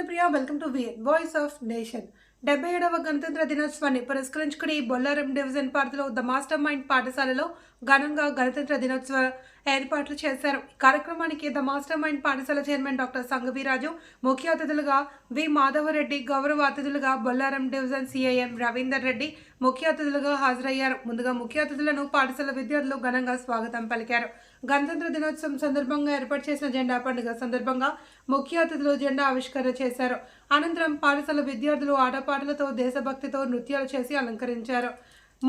Janapriya welcome to VN voice of nation 77వ గణతంత్ర దినోత్సవాన్ని పురస్కరించుకుని బొల్లారం డివిజన్ పరిధిలో ద మాస్టర్ మైండ్ పాఠశాలలో ఘనంగా గణతంత్ర దినోత్సవ ఏర్పాట్లు చేశారు. ఈ కార్యక్రమానికి ద మాస్టర్ మైండ్ పాఠశాల చైర్మన్ డాక్టర్ సంగవీరాజు, ముఖ్య అతిథులుగా వి మాధవరెడ్డి, గౌరవ అతిథులుగా బొల్లారం డివిజన్ సిఐఎం రవీందర్ రెడ్డి ముఖ్య అతిథులుగా హాజరయ్యారు. ముందుగా ముఖ్య అతిథులను పాఠశాల విద్యార్థులు ఘనంగా స్వాగతం పలికారు. గణతంత్ర దినోత్సవం సందర్భంగా ఏర్పాటు చేసిన జెండా పండుగ సందర్భంగా ముఖ్య అతిథులు జెండా ఆవిష్కరణ చేశారు. అనంతరం పాఠశాల విద్యార్థులు ఆటపాటలతో దేశభక్తితో నృత్యాలు చేసి అలంకరించారు.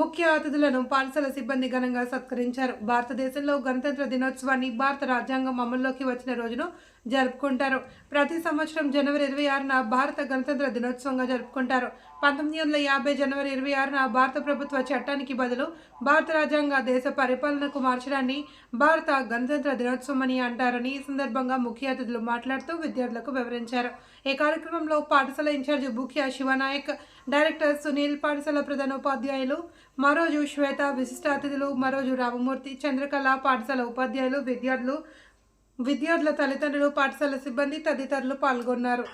ముఖ్య అతిథులను పాఠశాల సిబ్బంది ఘనంగా సత్కరించారు. భారతదేశంలో గణతంత్ర దినోత్సవాన్ని భారత రాజ్యాంగం అమల్లోకి వచ్చిన రోజును జరుపుకుంటారు. ప్రతి సంవత్సరం జనవరి 26న భారత గణతంత్ర దినోత్సవంగా జరుపుకుంటారు. 1950 జనవరి 26న భారత ప్రభుత్వ చట్టానికి బదులు భారత రాజ్యాంగ దేశ పరిపాలనకు మార్చడాన్ని భారత గణతంత్ర దినోత్సవం అని అంటారని ఈ సందర్భంగా ముఖ్య అతిథులు మాట్లాడుతూ విద్యార్థులకు వివరించారు. ఈ కార్యక్రమంలో పాఠశాల ఇన్ఛార్జి బుఖ్యా శివనాయక్, డైరెక్టర్ సునీల్, పాఠశాల ప్రధానోపాధ్యాయులు మరోజు శ్వేత, విశిష్ట అతిథులు మరోజు రామమూర్తి, చంద్రకళ, పాఠశాల ఉపాధ్యాయులు, విద్యార్థుల తల్లిదండ్రులు, పాఠశాల సిబ్బంది తదితరులు పాల్గొన్నారు.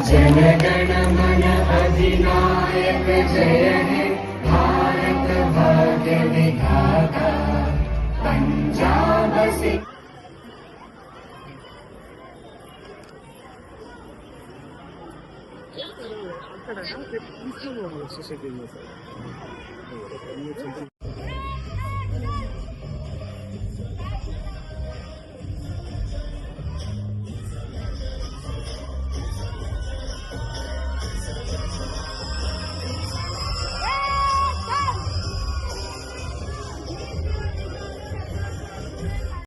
जनगण मन अधिनायक जय हे भारत भाग्य विधाता पंजाब से అక్కడ